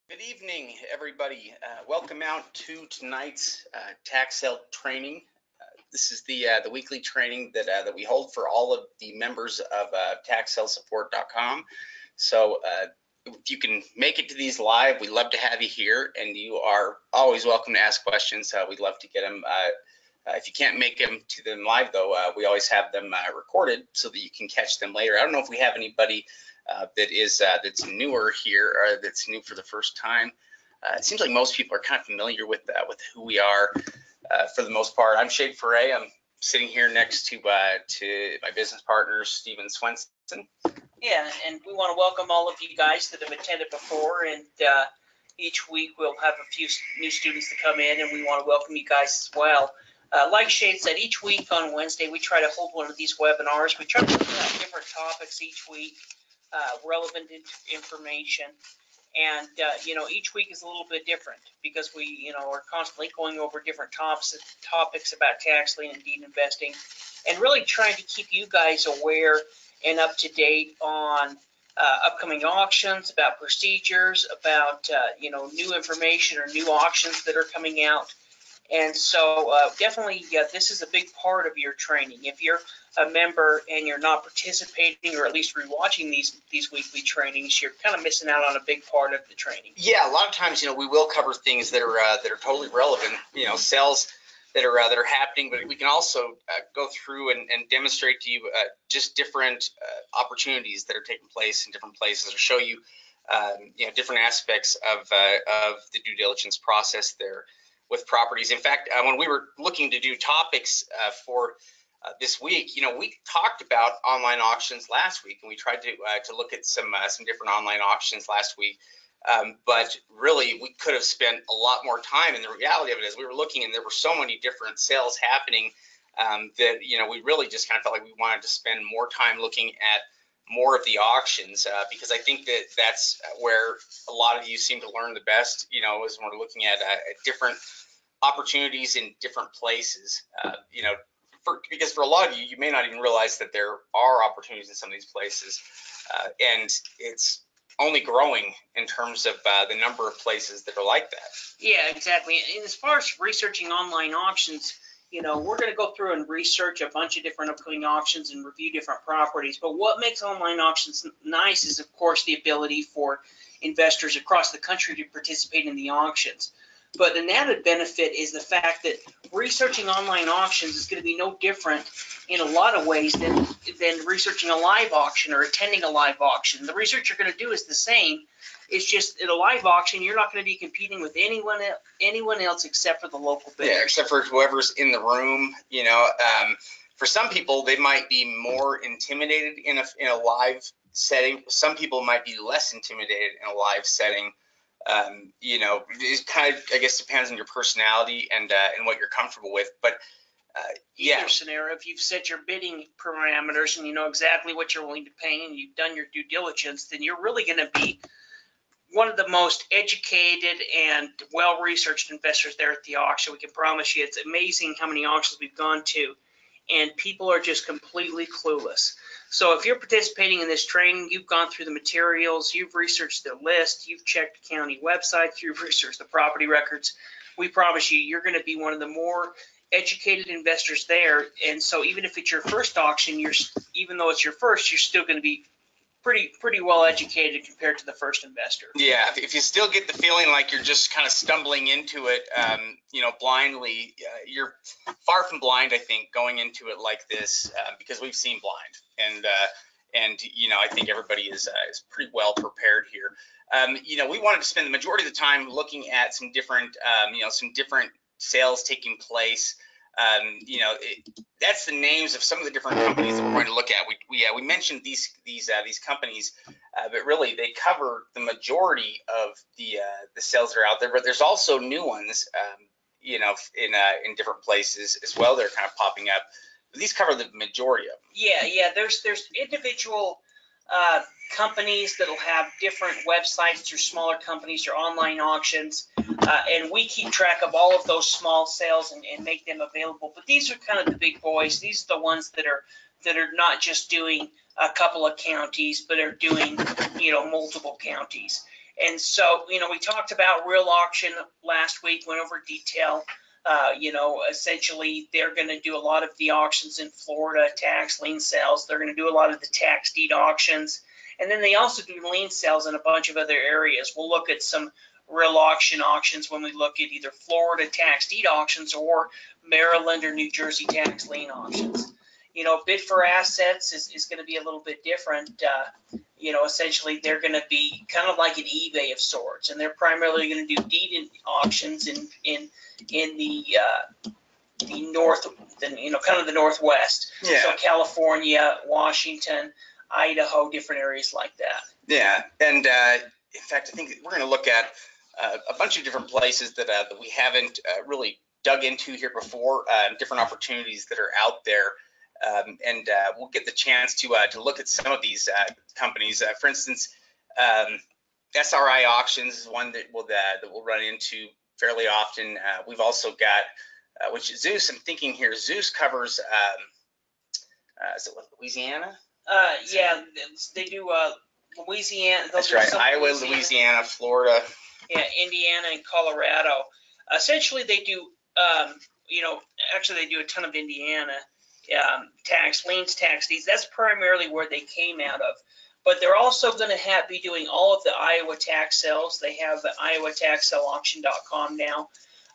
Good evening, everybody. Welcome out to tonight's tax sale training. This is the weekly training that we hold for all of the members of taxsalesupport.com. So if you can make it to these live, we love to have you here, and you are always welcome to ask questions. We'd love to get them. If you can't make them to them live, though, we always have them recorded so that you can catch them later. I don't know if we have anybody that's newer here, or that's new for the first time. It seems like most people are kind of familiar with who we are for the most part. I'm Shade Foray. I'm sitting here next to my business partner, Steven Swenson. Yeah, and we want to welcome all of you guys that have attended before, and each week we'll have a few new students to come in, and we want to welcome you guys as well. Like Shade said, each week on Wednesday we try to hold one of these webinars. We try to look at different topics each week, relevant information, and each week is a little bit different because we are constantly going over different topics about tax lien and deed investing, and really trying to keep you guys aware and up to date on upcoming auctions, about procedures, about new information or new auctions that are coming out. And so definitely, this is a big part of your training. If you're a member and you're not participating, or at least rewatching these weekly trainings, you're kind of missing out on a big part of the training. Yeah, a lot of times, we will cover things that are totally relevant, sales that are happening, but we can also go through and demonstrate to you just different opportunities that are taking place in different places, or show you different aspects of the due diligence process there with properties. In fact, when we were looking to do topics for this week, we talked about online auctions last week, and we tried to look at some different online auctions last week. But really, we could have spent a lot more time. And the reality of it is, we were looking, and there were so many different sales happening that we really just kind of felt like we wanted to spend more time looking at more of the auctions, because I think that's where a lot of you seem to learn the best. Is when we're looking at different opportunities in different places. Because for a lot of you, you may not even realize that there are opportunities in some of these places, and it's only growing in terms of the number of places that are like that. Yeah, exactly. And as far as researching online auctions, we're going to go through and research a bunch of different upcoming auctions and review different properties. But what makes online auctions nice is, of course, the ability for investors across the country to participate in the auctions. But an added benefit is the fact that researching online auctions is going to be no different in a lot of ways than researching a live auction or attending a live auction. The research you're going to do is the same. It's just at a live auction, you're not going to be competing with anyone else except for the local bidders. Yeah, except for whoever's in the room. For some people, they might be more intimidated in a live setting. Some people might be less intimidated in a live setting. It kind of, I guess, depends on your personality and what you're comfortable with. But either scenario, if you've set your bidding parameters and you know exactly what you're willing to pay and you've done your due diligence, then you're really going to be one of the most educated and well-researched investors there at the auction. We can promise you, it's amazing how many auctions we've gone to, and people are just completely clueless. So if you're participating in this training, you've gone through the materials, you've researched the list, you've checked county websites, you've researched the property records, we promise you, you're going to be one of the more educated investors there. And so even if it's your first auction, even though it's your first, you're still going to be pretty well educated compared to the first investor. Yeah, if you still get the feeling like you're just kind of stumbling into it, blindly, you're far from blind, I think, going into it like this, because we've seen blind, and I think everybody is pretty well prepared here. We wanted to spend the majority of the time looking at some different sales taking place. That's the names of some of the different companies that we're going to look at. We mentioned these companies, but really they cover the majority of the sales that are out there. But there's also new ones, in different places as well. They're kind of popping up. But these cover the majority of them. Yeah. There's individual companies that'll have different websites, or smaller companies, or online auctions, and we keep track of all of those small sales and make them available. But these are kind of the big boys. These are the ones that are not just doing a couple of counties, but are doing multiple counties. And so, we talked about real auction last week, went over detail. Essentially they're going to do a lot of the auctions in Florida, tax lien sales. They're going to do a lot of the tax deed auctions. And then they also do lien sales in a bunch of other areas. We'll look at some real auctions when we look at either Florida tax deed auctions or Maryland or New Jersey tax lien auctions. Bid for assets is going to be a little bit different. Essentially they're going to be kind of like an eBay of sorts, and they're primarily going to do deed auctions in the north, kind of the Northwest. Yeah. So California, Washington, Idaho, different areas like that. Yeah, and in fact, I think we're going to look at a bunch of different places that we haven't really dug into here before, different opportunities that are out there. And we'll get the chance to look at some of these companies. For instance, SRI Auctions is one that we'll run into fairly often. We've also got, which Zeus, I'm thinking here, Zeus covers, is it Louisiana? Yeah, they do Louisiana. That's right, Iowa, Louisiana, Florida. Yeah, Indiana and Colorado. Essentially, they do, actually they do a ton of Indiana. Tax liens, tax deeds. That's primarily where they came out of. But they're also going to be doing all of the Iowa tax sales. They have the iowataxsaleauction.com now.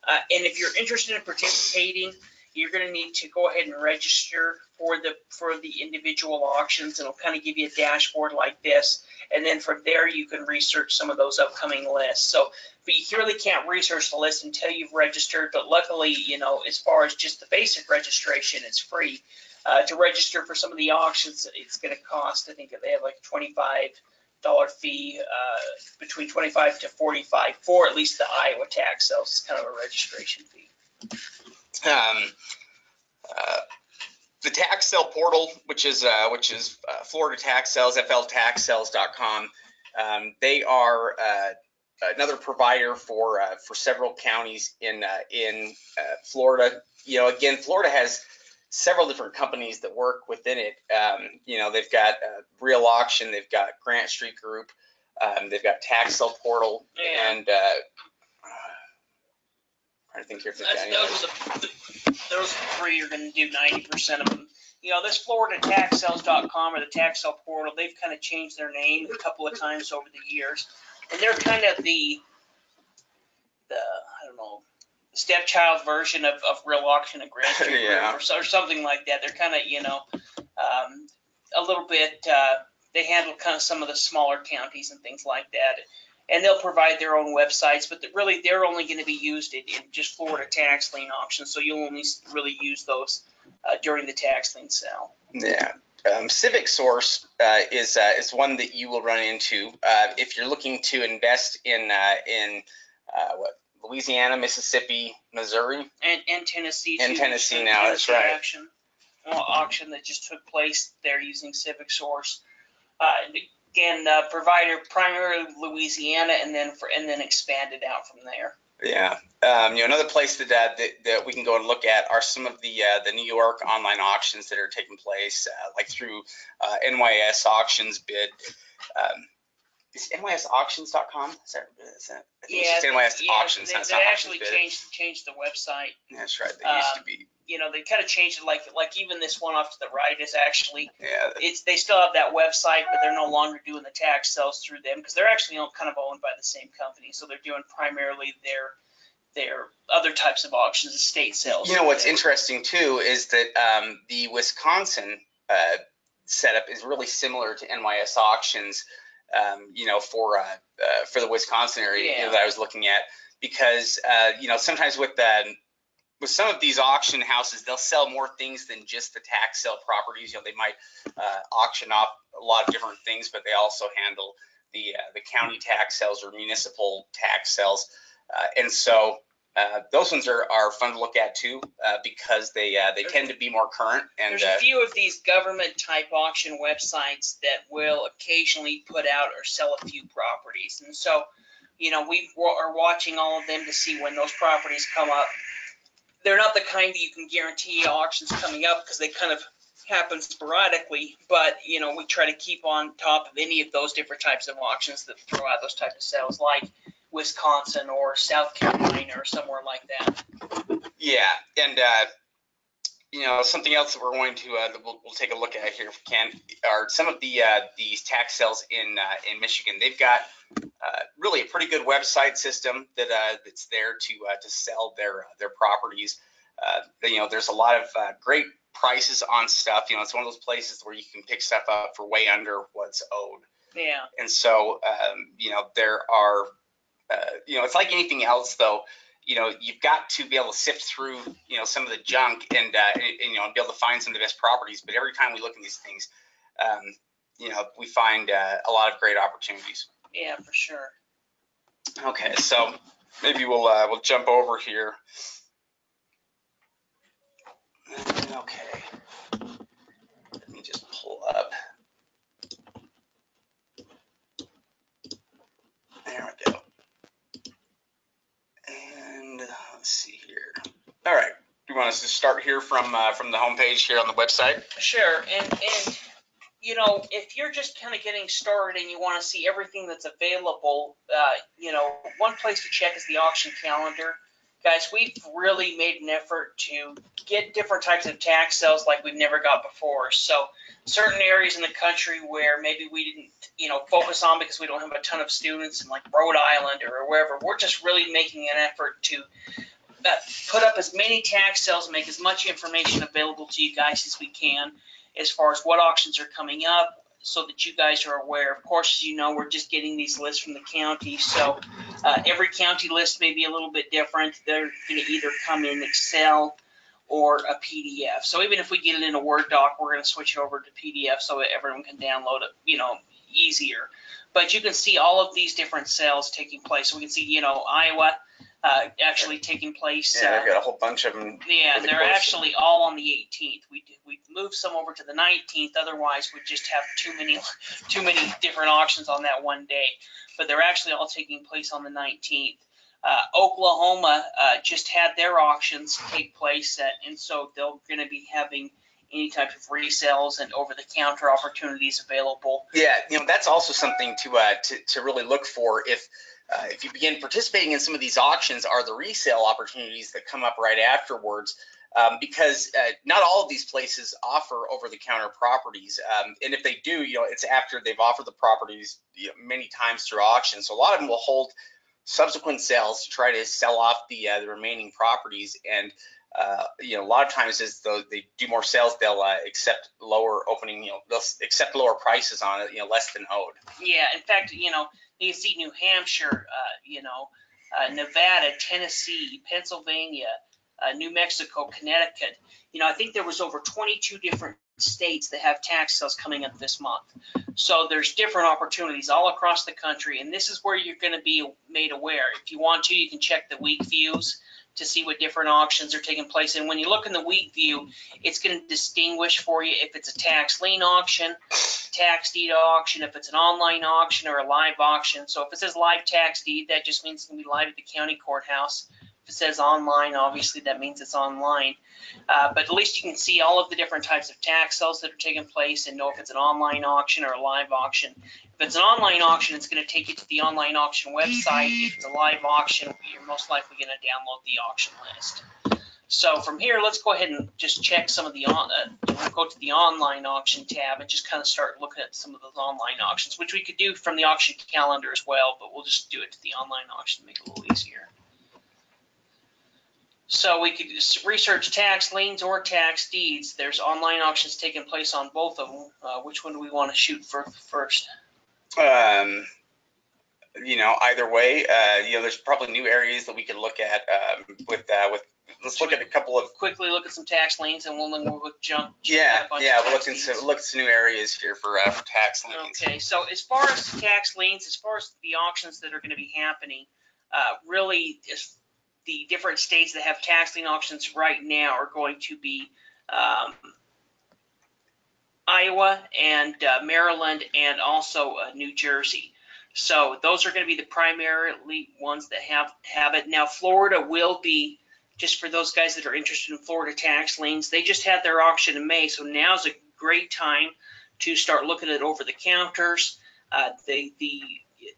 And if you're interested in participating, you're going to need to go ahead and register for the individual auctions, and it'll kind of give you a dashboard like this. And then from there, you can research some of those upcoming lists. But you really can't research the list until you've registered. But luckily, as far as just the basic registration, it's free. To register for some of the auctions, it's going to cost, I think they have like a $25 fee, between $25 to $45 for at least the Iowa tax sales. It's kind of a registration fee. The tax sale portal, which is Florida Tax Sales, fltaxsales.com. They are another provider for several counties in Florida. Again, Florida has several different companies that work within it. They've got Real Auction, they've got Grant Street Group, they've got Tax Sale Portal, and I think here those three are going to do 90% of them. This FloridaTaxSales.com or the Tax Sale Portal, they've kind of changed their name a couple of times over the years, and they're kind of the I don't know, stepchild version of Real Auction and Grant Street Group or something like that. They're kind of a little bit. They handle kind of some of the smaller counties and things like that. And they'll provide their own websites, but really they're only going to be used in just Florida tax lien auctions, so you'll only really use those during the tax lien sale. Yeah. Civic Source is one that you will run into if you're looking to invest in Louisiana, Mississippi, Missouri, and Tennessee. And Tennessee now, that's right. Auction that just took place there using Civic Source. Again, provider primarily Louisiana, and then expanded out from there. Yeah, another place that we can go and look at are some of the New York online auctions that are taking place, like through NYS Auctions Bid. Is NYSauctions.com? Is that? I think it's just NYS Auctions. They actually changed the website. That's right. They used to be. They kind of changed it. Like even this one off to the right is actually. Yeah. They still have that website, but they're no longer doing the tax sales through them because they're actually kind of owned by the same company. So they're doing primarily their other types of auctions, estate sales. What's interesting too is that the Wisconsin setup is really similar to NYS Auctions. For the Wisconsin area that I was looking at, because sometimes with some of these auction houses, they'll sell more things than just the tax sale properties. They might auction off a lot of different things, but they also handle the county tax sales or municipal tax sales, and so those ones are fun to look at too, because they tend to be more current. And there's a few of these government type auction websites that will occasionally put out or sell a few properties, and so we are watching all of them to see when those properties come up. They're not the kind that you can guarantee auctions coming up because they kind of happen sporadically, but we try to keep on top of any of those different types of auctions that throw out those types of sales, like Wisconsin or South Carolina or somewhere like that. Yeah, and something else that we're going to that we'll take a look at here if we can are some of these tax sales in Michigan. They've got really a pretty good website system that's there to sell their properties. There's a lot of great prices on stuff. It's one of those places where you can pick stuff up for way under what's owed. Yeah. And so there are it's like anything else though. You've got to be able to sift through, some of the junk and be able to find some of the best properties. But every time we look at these things, we find a lot of great opportunities. Yeah, for sure. Okay, so maybe we'll jump over here. Okay, let me just pull up. There we go. And let's see here. All right. Do you want us to start here from the homepage here on the website? Sure. And if you're just kind of getting started and you want to see everything that's available, one place to check is the auction calendar. Guys, we've really made an effort to get different types of tax sales like we've never got before. So certain areas in the country where maybe we didn't, focus on because we don't have a ton of students in like Rhode Island or wherever, we're just really making an effort to put up as many tax sales, make as much information available to you guys as we can as far as what auctions are coming up so that you guys are aware. Of course, as you know, we're just getting these lists from the county, so every county list may be a little bit different. They're going to either come in Excel or a PDF. So even if we get it in a Word doc, we're going to switch over to PDF so that everyone can download it, easier. But you can see all of these different sales taking place. So we can see, Iowa actually taking place. Yeah, they've got a whole bunch of them. Yeah, and they're actually all on the 18th. We moved some over to the 19th. Otherwise, we'd just have too many different auctions on that one day. But they're actually all taking place on the 19th. Oklahoma just had their auctions take place, and so they're going to be having any type of resales and over-the-counter opportunities available. Yeah, that's also something to really look for if you begin participating in some of these auctions, are the resale opportunities that come up right afterwards, because not all of these places offer over-the-counter properties, and if they do, it's after they've offered the properties many times through auction. So a lot of them will hold subsequent sales to try to sell off the remaining properties, and a lot of times as though they do more sales, they'll accept lower opening, they'll accept lower prices on it, less than owed. Yeah, in fact, you can see New Hampshire, Nevada, Tennessee, Pennsylvania, New Mexico, Connecticut. I think there was over 22 different states that have tax sales coming up this month. So there's different opportunities all across the country, and this is where you're going to be made aware. If you want to, you can check the week views to see what different auctions are taking place. And when you look in the week view, it's going to distinguish for you if it's a tax lien auction, tax deed auction, if it's an online auction or a live auction. So if it says live tax deed, that just means it's going to be live at the county courthouse. If it says online, obviously that means it's online. But at least you can see all of the different types of tax sales that are taking place and know if it's an online auction or a live auction. If it's an online auction, it's going to take you to the online auction website. If it's a live auction, you're most likely going to download the auction list. So from here, let's go ahead and just check some of the, go to the online auction tab and just kind of start looking at some of those online auctions, which we could do from the auction calendar as well, but we'll just do it to the online auction to make it a little easier. So we could research tax liens or tax deeds. There's online auctions taking place on both of them. Which one do we want to shoot for first? Either way, there's probably new areas that we could look at with let's look at a couple of. Quickly look at some tax liens, and we'll jump. Yeah, we'll look at some new areas here for tax liens. Okay, so as far as tax liens, as far as the auctions that are going to be happening, really the different states that have tax lien auctions right now are going to be Iowa and Maryland and also New Jersey. So those are going to be the primarily ones that have it. Now Florida will be just for those guys that are interested in Florida tax liens. They just had their auction in May, so now's a great time to start looking at over the counters.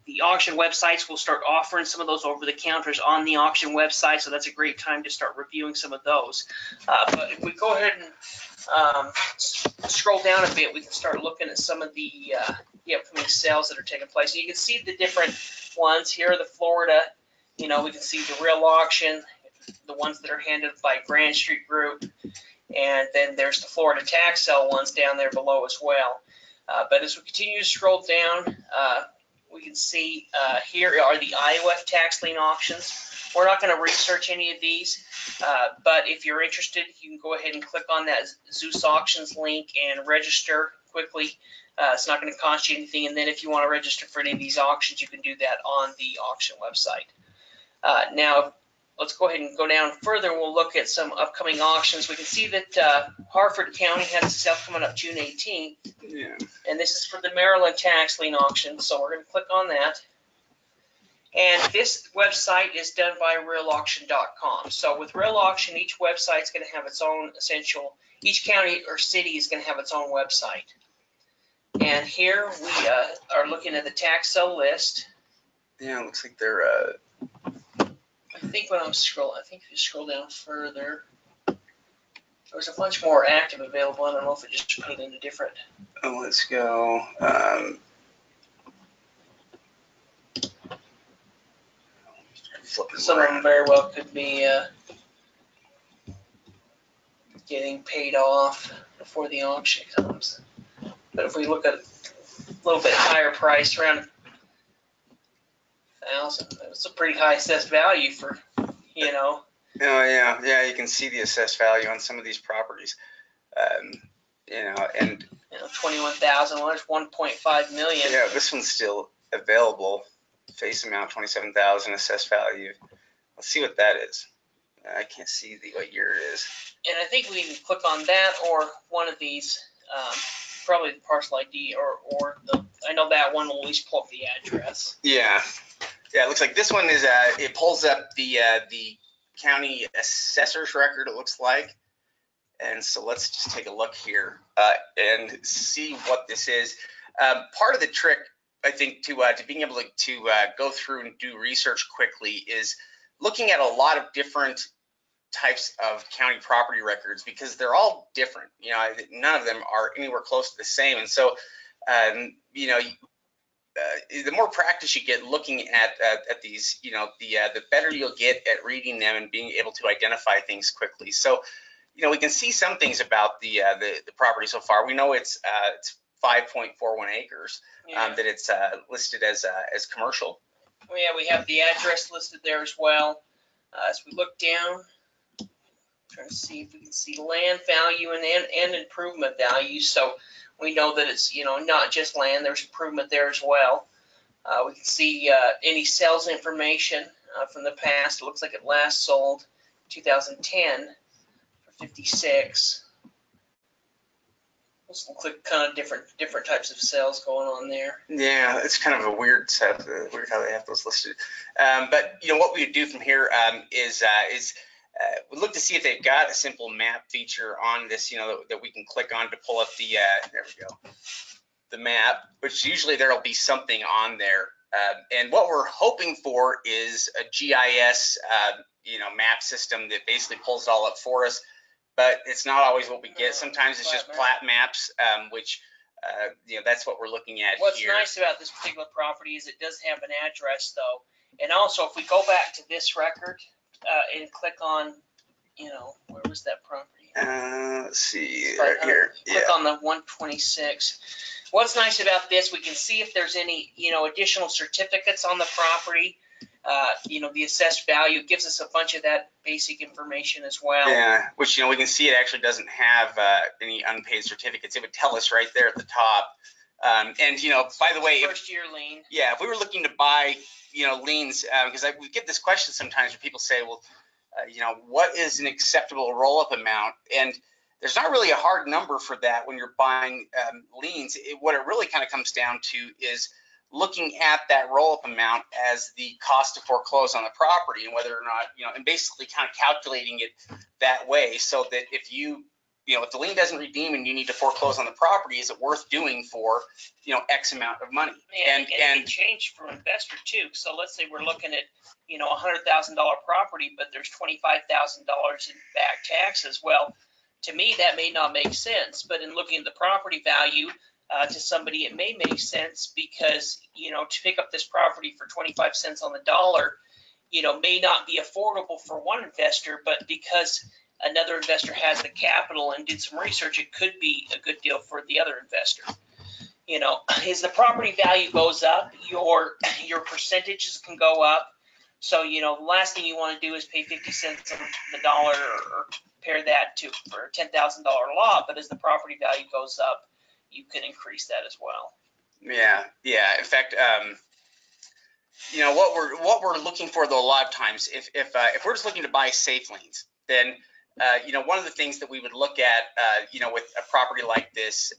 The auction websites will start offering some of those over the counters on the auction website, so that's a great time to start reviewing some of those. But if we go ahead and scroll down a bit, we can start looking at some of the upcoming sales that are taking place. You can see the different ones here are the Florida. We can see the real auction, the ones that are handled by Grand Street Group, and then there's the Florida tax sale ones down there below as well. But as we continue to scroll down, we can see here are the IOF tax lien auctions. We're not going to research any of these, but if you're interested, you can go ahead and click on that Zeus Auctions link and register quickly. It's not going to cost you anything, and then if you want to register for any of these auctions, you can do that on the auction website. Now, let's go ahead and go down further, and we'll look at some upcoming auctions. We can see that Harford County has a sale coming up June 18th, and this is for the Maryland tax lien auction, so we're going to click on that. And this website is done by realauction.com. So with Real Auction, each website is going to have its own essential, each county or city is going to have its own website. And here we are looking at the tax sale list. Yeah, it looks like they're I think if you scroll down further, there's a bunch more active available. I don't know if it just put it into different. Oh, let's go. Some of them very well could be getting paid off before the auction comes. But if we look at a little bit higher price, around 1,000, it's a pretty high assessed value for, Oh yeah, you can see the assessed value on some of these properties. And 21,000. Well, there's 1.5 million. Yeah, this one's still available. Face amount 27,000, assessed value. Let's see what that is. I can't see what year it is. And I think we can click on that or one of these, probably the parcel ID or I know that one will at least pull up the address. Yeah, it looks like this one is it pulls up the county assessor's record, it looks like. And so let's just take a look here and see what this is. Part of the trick, I think, to being able to go through and do research quickly is looking at a lot of different types of county property records, because they're all different. None of them are anywhere close to the same. And so, the more practice you get looking at these, the better you'll get at reading them and being able to identify things quickly. So, we can see some things about the property so far. We know it's 5.41 acres, that it's listed as commercial. Well, yeah, we have the address listed there as well. As we look down, trying to see if we can see land value and improvement value. So we know that it's not just land. There's improvement there as well. We can see any sales information from the past. It looks like it last sold 2010 for 56. Let's click kind of different types of sales going on there. Yeah, it's kind of a weird setup. Weird how they have those listed. But what we would do from here is we look to see if they've got a simple map feature on this, that we can click on to pull up the there we go, the map, which usually there'll be something on there. And what we're hoping for is a GIS map system that basically pulls it all up for us. But it's not always what we get. Sometimes it's just plat maps, which that's what we're looking at. What's nice about this particular property is it does have an address, though. And also, if we go back to this record and click on, where was that property? Let's see, right here. Click on the 126. What's nice about this, we can see if there's any, additional certificates on the property. The assessed value gives us a bunch of that basic information as well. Yeah, which, we can see it actually doesn't have any unpaid certificates. It would tell us right there at the top. And, by the way, first year lien. Yeah, if we were looking to buy, liens, because we get this question sometimes where people say, well, what is an acceptable roll-up amount? And there's not really a hard number for that when you're buying liens. What it really kind of comes down to is looking at that roll-up amount as the cost to foreclose on the property, and whether or not, and basically kind of calculating it that way, so that if if the lien doesn't redeem and you need to foreclose on the property, is it worth doing for, X amount of money? And it changed from investor too. So let's say we're looking at, $100,000 property, but there's $25,000 in back taxes. Well, to me, that may not make sense, but in looking at the property value, to somebody, it may make sense because, to pick up this property for 25 cents on the dollar, may not be affordable for one investor, but because another investor has the capital and did some research, it could be a good deal for the other investor. As the property value goes up, your percentages can go up. So, the last thing you want to do is pay 50 cents on the dollar or compare that for a $10,000 lot. But as the property value goes up, you can increase that as well. Yeah. In fact, what we're looking for though, a lot of times, if we're just looking to buy safe liens, then one of the things that we would look at, with a property like this,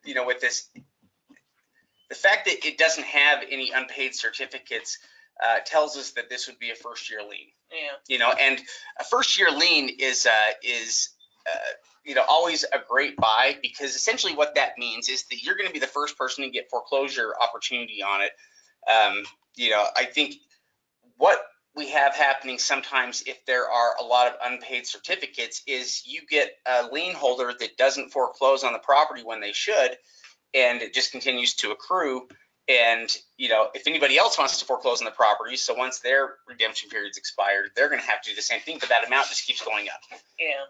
with this, the fact that it doesn't have any unpaid certificates tells us that this would be a first-year lien. Yeah. And a first-year lien is always a great buy, because essentially what that means is that you're going to be the first person to get foreclosure opportunity on it. I think what we have happening sometimes, if there are a lot of unpaid certificates, is you get a lien holder that doesn't foreclose on the property when they should, and it just continues to accrue. And if anybody else wants to foreclose on the property, so once their redemption period's expired, they're going to have to do the same thing, but that amount just keeps going up. Yeah.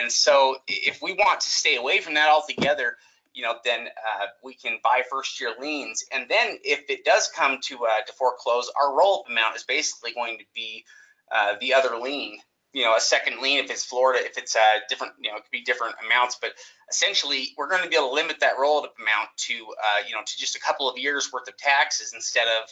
And so if we want to stay away from that altogether, then we can buy first-year liens. And then if it does come to foreclose, our roll-up amount is basically going to be the other lien. A second lien if it's Florida, if it's different, it could be different amounts, but essentially we're going to be able to limit that roll-up amount to, to just a couple of years worth of taxes instead of,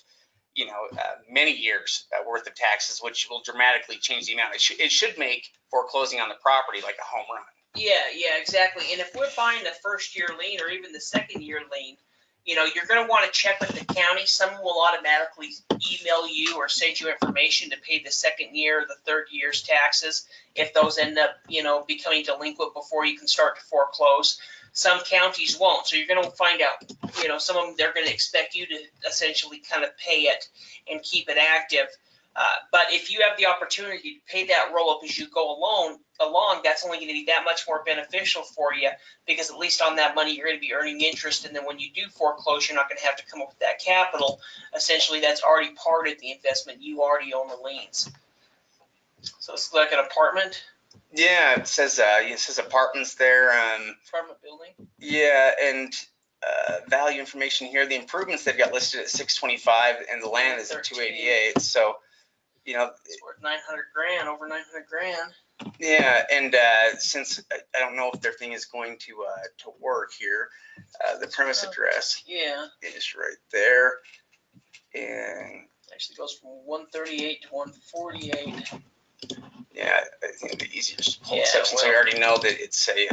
many years worth of taxes, which will dramatically change the amount. It should make foreclosing on the property like a home run. Yeah, exactly. And if we're buying the first-year lien or even the second-year lien, you're going to want to check with the county. Someone will automatically email you or send you information to pay the second year or the third year's taxes if those end up, becoming delinquent before you can start to foreclose. Some counties won't. So you're going to find out, some of them, they're going to expect you to essentially kind of pay it and keep it active. But if you have the opportunity to pay that roll-up as you go along, that's only going to be that much more beneficial for you, because at least on that money you're going to be earning interest, and then when you do foreclose, you're not going to have to come up with that capital. Essentially, that's already part of the investment. You already own the liens. So it's like an apartment. Yeah, it says apartments there. Apartment building. Yeah, and value information here. The improvements they've got listed at $625, and the land is at $288. So. It's worth $900,000, over $900,000. Yeah, and since I don't know if their thing is going to work here, the premise address is right there, and actually goes from 138 to 148. Yeah, I think the easiest to pull this up, since we already know that it's a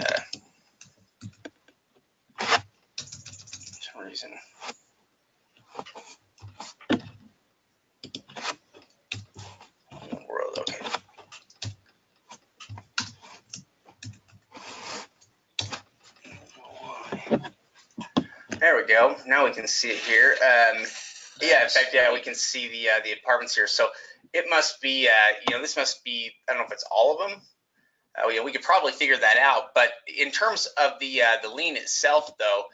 for some reason. Okay. There we go. Now we can see it here. Yeah, in fact, we can see the apartments here. So it must be, this must be, I don't know if it's all of them. We could probably figure that out. But in terms of the lien itself, though,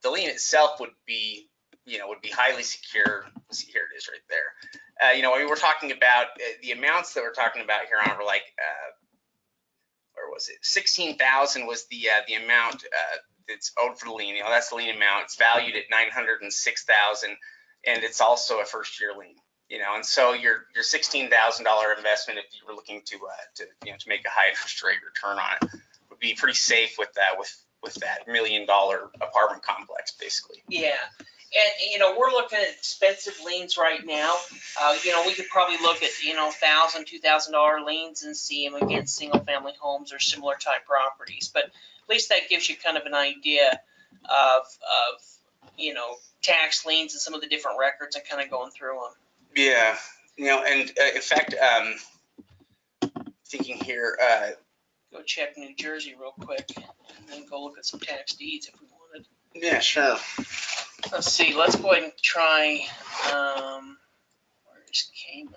the lien itself would be highly secure. Let's see, here it is right there. When we're talking about the amounts that we're talking about here on, were like, where was it? 16,000 was the amount that's owed for the lien. That's the lien amount. It's valued at 906,000, and it's also a first-year lien. And so your $16,000 investment, if you were looking to make a high interest rate return on it, would be pretty safe with that $1 million apartment complex, basically. Yeah. And, we're looking at expensive liens right now. We could probably look at, $1,000, $2,000 liens and see them against single family homes or similar type properties. But at least that gives you kind of an idea of tax liens and some of the different records and kind of going through them. Yeah, and in fact, thinking here, Go check New Jersey real quick and then go look at some tax deeds if we wanted. yeah, sure. Let's see, let's go ahead and try, where's Cayman?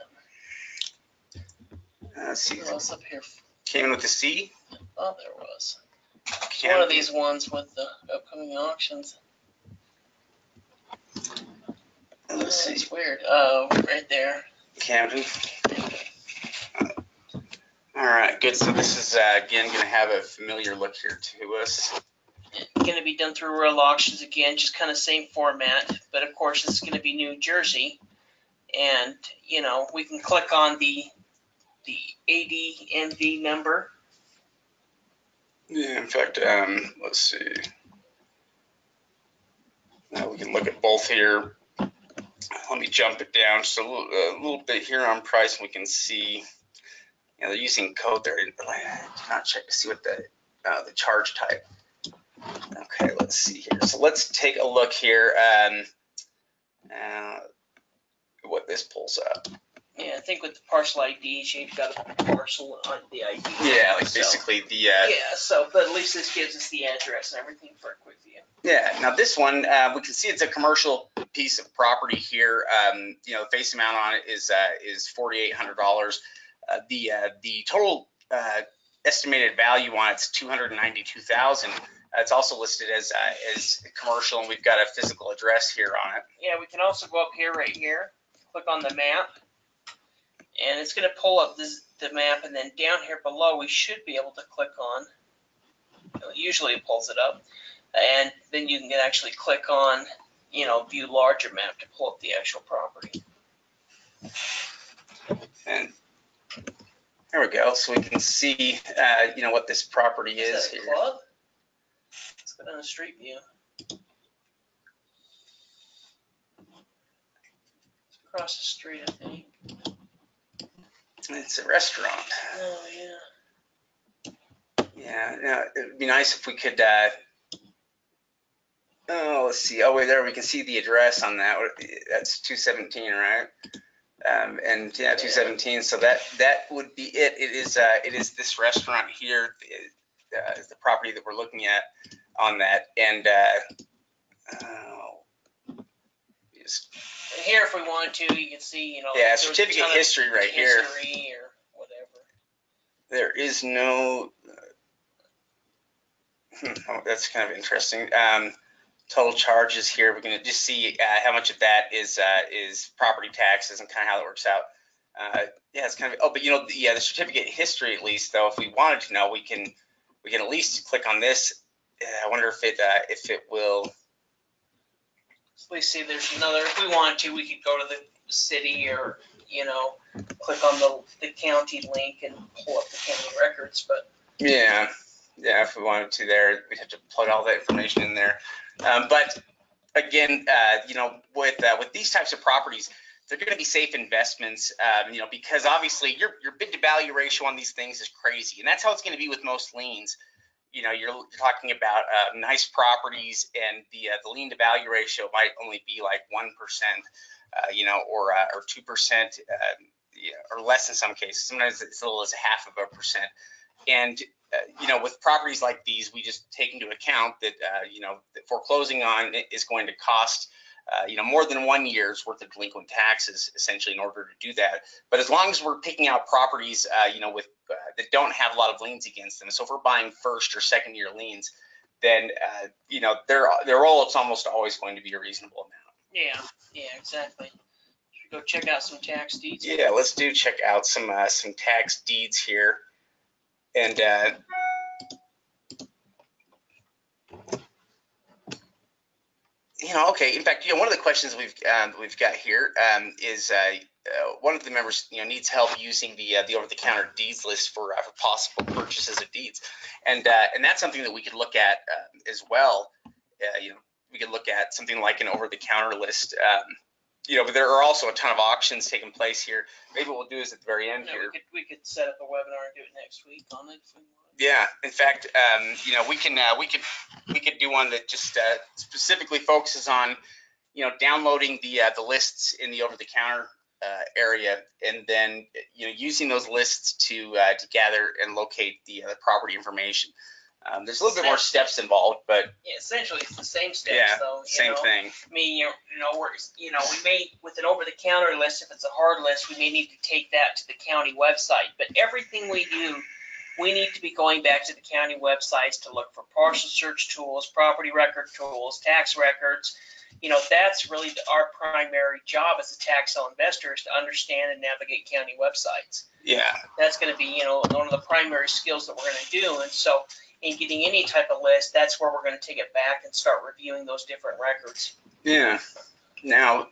Let's see. What else up here? Cayman with the C? Oh, there was. Canada. One of these ones with the upcoming auctions. Let's see. It's weird. Oh, right there. Canada. All right, good. So this is, again, going to have a familiar look here to us. Going to be done through Royal Auctions again, just kind of same format. But, of course, this is going to be New Jersey. And, we can click on the ADMV number. Yeah, in fact, let's see. Now we can look at both here. Let me jump it down just a little bit here on price, and we can see. They're using code there. I did not check to see what the charge type. Okay, let's see here. So let's take a look here. What this pulls up. Yeah, I think with the parcel IDs, you've got a parcel on the ID. Yeah, like basically the. Yeah, so, but at least this gives us the address and everything for a quick view. Yeah, now this one, we can see it's a commercial piece of property here. The face amount on it is $4,800. The total estimated value on it's $292,000. It's also listed as commercial, and we've got a physical address here on it. Yeah, we can also go up here, right here, click on the map, and it's going to pull up the map, and then down here below we should be able to click on. Usually it pulls it up, and then you can actually click on, view larger map to pull up the actual property. And there we go. So we can see, what this property is that a here. club? Let's go down the street view. It's across the street, I think. It's a restaurant. Oh, yeah. Yeah, it'd be nice if we could, let's see. Oh, wait, there we can see the address on that. That's 217, right? And yeah, 217. So that would be it. It is this restaurant here, is the property that we're looking at on that. And here, if we wanted to, you can see, yeah, certificate history right here. History or whatever. There is no. That's kind of interesting. Total charges here. We're going to just see how much of that is property taxes and kind of how that works out. Yeah, it's kind of. Oh, but the certificate history at least though. If we wanted to know, we can at least click on this. I wonder if it will. So let's see. There's another. If we wanted to, we could go to the city or click on the county link and pull up the county records. But yeah, if we wanted to, we'd have to plug all that information in there. But again, with these types of properties, they're going to be safe investments, because obviously your bid to value ratio on these things is crazy, and that's how it's going to be with most liens. You're talking about nice properties, and the lien to value ratio might only be like 1%, or 2%, or less in some cases. Sometimes it's as little as 0.5%. And with properties like these, we just take into account that that foreclosing on it is going to cost more than 1 year's worth of delinquent taxes, essentially, in order to do that. But as long as we're picking out properties, with that don't have a lot of liens against them, so if we're buying first or second year liens, then their roll-up's almost always going to be a reasonable amount. Yeah, exactly. Should we go check out some tax deeds? Yeah, let's check out some tax deeds here, and. Okay. In fact, one of the questions we've got here is one of the members needs help using the over-the-counter deeds list for possible purchases of deeds, and that's something that we could look at as well. We could look at something like an over-the-counter list. But there are also a ton of auctions taking place here. Maybe what we'll do is at the very end here. We could set up a webinar and do it next week on it if we want. Yeah, in fact, we could do one that just specifically focuses on downloading the lists in the over-the-counter area, and then using those lists to gather and locate the property information. There's a little bit more steps involved, but yeah, essentially it's the same steps, though. Same thing. I mean, we may, with an over-the-counter list, if it's a hard list, we may need to take that to the county website. But everything we do, we need to be going back to the county websites to look for parcel search tools, property record tools, tax records. That's really our primary job as a tax sale investor, is to understand and navigate county websites. Yeah. That's going to be, one of the primary skills that we're going to do. And so in getting any type of list, that's where we're going to take it back and start reviewing those different records. Yeah. Now,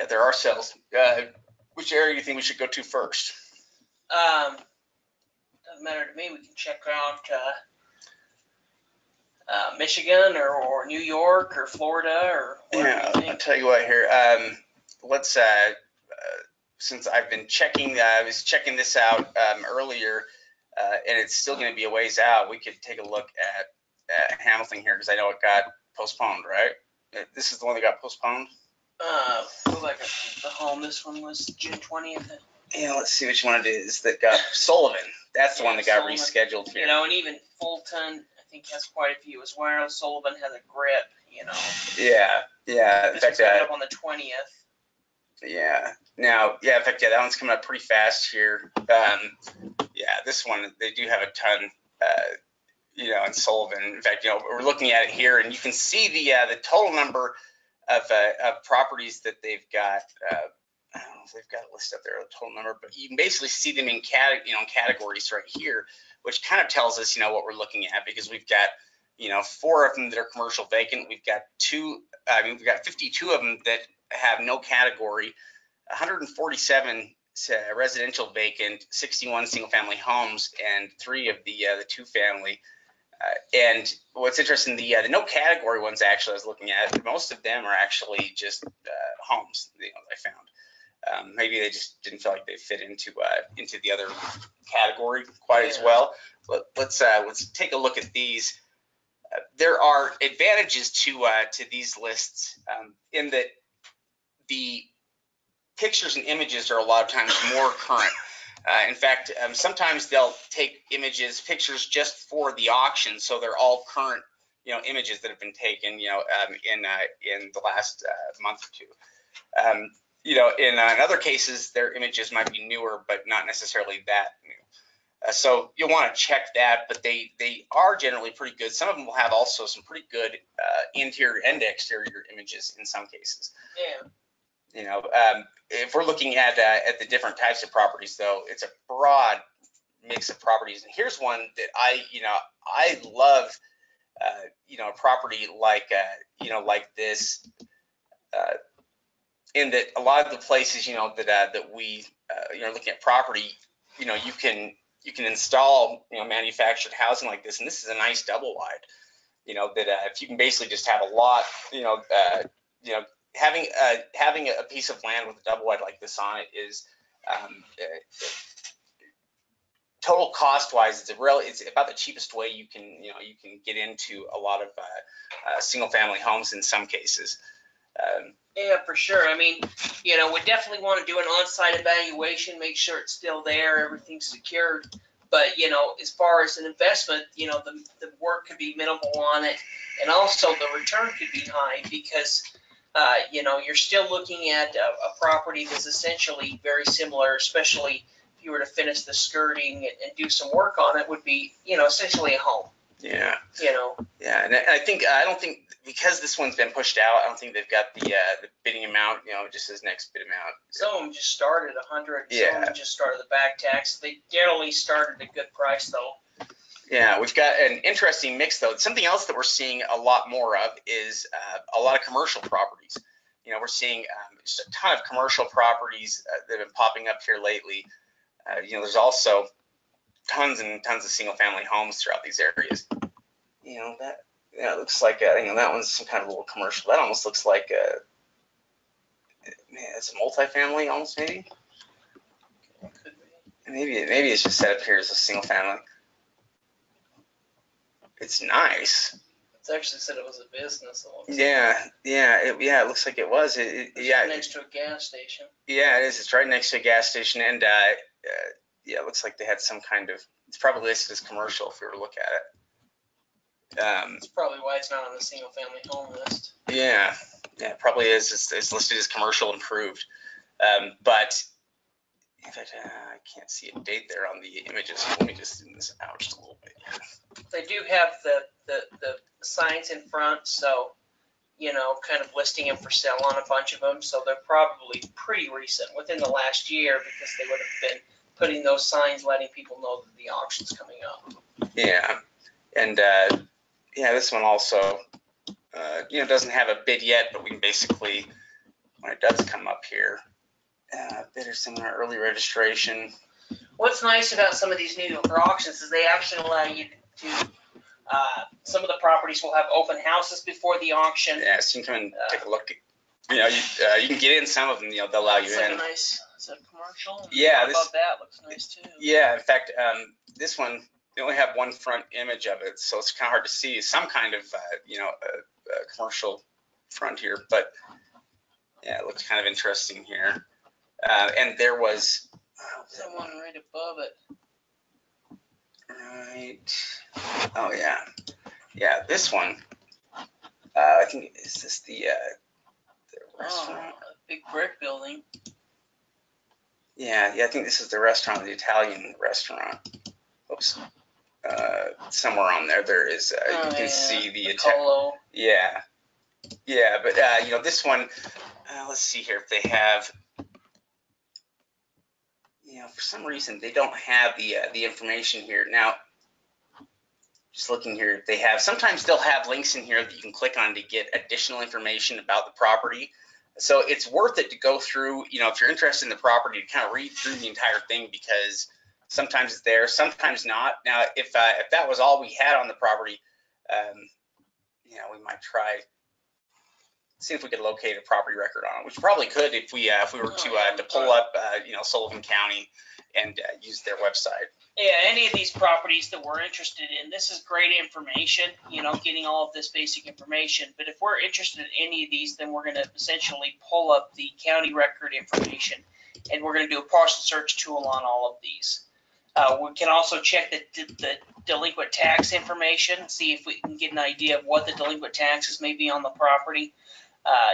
there are sales. Which area do you think we should go to first? Doesn't matter to me. We can check out Michigan or New York or Florida or whatever you think. I'll tell you what here. Let's since I've been checking, I was checking this out earlier, and it's still going to be a ways out. We could take a look at Hamilton here, because I know it got postponed, right? This is the one that got postponed. Go back up to the home. This one was June 20th. Yeah, let's see which one it is that got Sullivan. That's the one that got Sullivan. Rescheduled here. And even Fulton, I think, has quite a few as well. Sullivan has a grip, Yeah. In fact, up on the 20th. Yeah. Now, in fact, that one's coming up pretty fast here. This one, they do have a ton, in Sullivan. In fact, we're looking at it here, and you can see the total number of properties that they've got. I don't know if they've got a list up there, the total number, but you can basically see them in categories right here, which kind of tells us, what we're looking at, because we've got, 4 of them that are commercial vacant. We've got 52 of them that have no category, 147 residential vacant, 61 single family homes, and 3 of the 2-family. And what's interesting, the no category ones, actually, I was looking at, most of them are actually just homes, I found. Maybe they just didn't feel like they fit into the other category quite as well. But let's take a look at these. There are advantages to these lists in that the pictures and images are a lot of times more current. In fact, sometimes they'll take pictures just for the auction, so they're all current, images that have been taken, in the last month or two. In other cases, their images might be newer, but not necessarily that new. So you'll want to check that, but they are generally pretty good. Some of them will have also some pretty good interior and exterior images in some cases. Yeah. If we're looking at the different types of properties, though, it's a broad mix of properties. And here's one that I love. A property like this. In that a lot of the places, that we, looking at property, you can install, manufactured housing like this, and this is a nice double wide, that if you can basically just have a lot, having a piece of land with a double wide like this on it is, total cost wise, it's about the cheapest way you can get into a lot of single family homes in some cases. Yeah, for sure. I mean, we definitely want to do an on-site evaluation, make sure it's still there, everything's secured. But, as far as an investment, the work could be minimal on it. And also the return could be high because, you're still looking at a property that's essentially very similar, especially if you were to finish the skirting and do some work on it, would be, essentially a home. Yeah. Yeah, and I don't think because this one's been pushed out, I don't think they've got the bidding amount. Just as next bid amount. Some of them just started at 100. Yeah. Some of them just started the back tax. They generally started at a good price though. Yeah, we've got an interesting mix though. Something else that we're seeing a lot more of is a lot of commercial properties. We're seeing just a ton of commercial properties that have been popping up here lately. There's also tons and tons of single family homes throughout these areas. It looks like that one's some kind of a little commercial. That almost looks like it's a multifamily almost, maybe. Maybe it's just set up here as a single family. It's nice. It actually said it was a business. Yeah, it looks like it was. Yeah, next to a gas station. Yeah, it is. It's right next to a gas station, and yeah, it looks like they had some kind of. It's probably listed as commercial if we were to look at it. That's probably why it's not on the single-family home list. Yeah, it probably is. It's listed as commercial improved, but in fact, I can't see a date there on the images. Let me just zoom this out just a little bit here. They do have the signs in front, so kind of listing them for sale on a bunch of them. So they're probably pretty recent, within the last year, because they would have been putting those signs letting people know that the auction's coming up. Yeah, and this one also, doesn't have a bid yet, but we can basically, when it does come up here, bid or similar early registration. What's nice about some of these new auctions is they actually allow you to, some of the properties will have open houses before the auction. Yeah, so you can come and take a look. You can get in some of them. They'll allow you in. Is that commercial? Yeah, this, that looks nice too. Yeah, in fact, this one they only have one front image of it, so it's kind of hard to see some kind of a commercial front here. But yeah, it looks kind of interesting here. And there was someone right above it. Right. Oh yeah, this one. I think is this the restaurant? A big brick building. Yeah, I think this is the restaurant, the Italian restaurant. Oops. Somewhere on there is you can see the Italian. Yeah, but this one. Let's see here if they have. For some reason they don't have the information here now. Just looking here, they have. Sometimes they'll have links in here that you can click on to get additional information about the property. So it's worth it to go through. If you're interested in the property, to kind of read through the entire thing, because sometimes it's there, sometimes not. Now, if that was all we had on the property, we might try see if we could locate a property record on it, which probably could if we were to pull up Sullivan County and use their website. Yeah, any of these properties that we're interested in, this is great information, getting all of this basic information. But if we're interested in any of these, then we're going to essentially pull up the county record information, and we're going to do a parcel search tool on all of these. We can also check the delinquent tax information, see if we can get an idea of what the delinquent taxes may be on the property,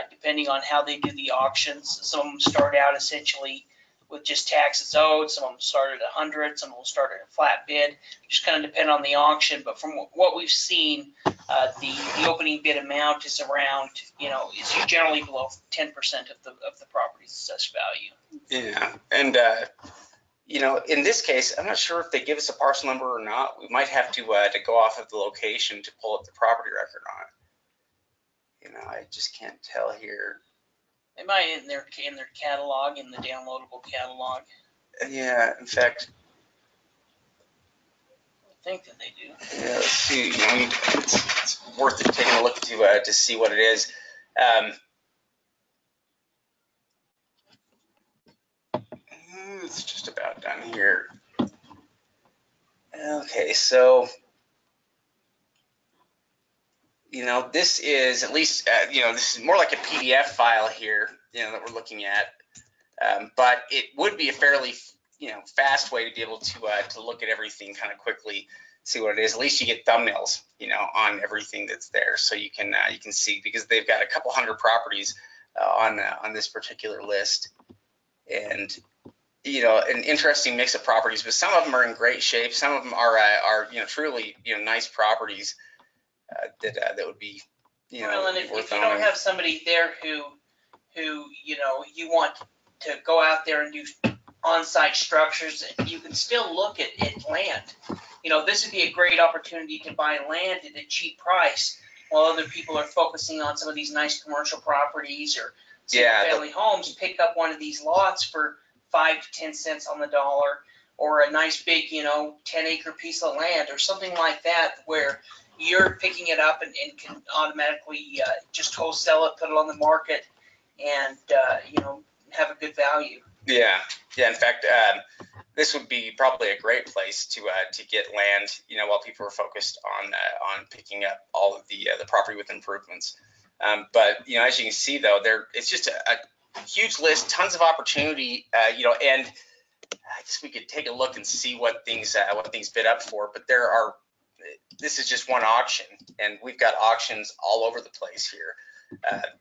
depending on how they do the auctions. Some of them start out essentially with just taxes owed. Some of them start at 100. Some of them start at a flat bid. Just kind of depend on the auction. But from what we've seen, the opening bid amount is around, is generally below 10% of the property's assessed value. Yeah, and in this case, I'm not sure if they give us a parcel number or not. We might have to go off of the location to pull up the property record on it. I just can't tell here. They might in their catalog, in the downloadable catalog. Yeah, in fact, I think that they do. Yeah, let's see. It's worth it taking a look to see what it is. It's just about done here. Okay, so this is at least this is more like a PDF file here, that we're looking at. But it would be a fairly fast way to be able to look at everything kind of quickly, see what it is. At least you get thumbnails, on everything that's there, so you can see, because they've got a couple hundred properties on this particular list, and an interesting mix of properties. But some of them are in great shape. Some of them are truly nice properties that would be well, and if you don't have somebody there who you want to go out there and do on-site structures, you can still look at land. This would be a great opportunity to buy land at a cheap price, while other people are focusing on some of these nice commercial properties or single-family homes. Pick up one of these lots for 5 to 10 cents on the dollar, or a nice big 10-acre piece of land or something like that, where you're picking it up and can automatically just wholesale it, put it on the market, and have a good value. Yeah. In fact, this would be probably a great place to get land, while people are focused on picking up all of the property with improvements. But as you can see, though, it's just a huge list, tons of opportunity, and I guess we could take a look and see what things bid up for. But this is just one auction, and we've got auctions all over the place here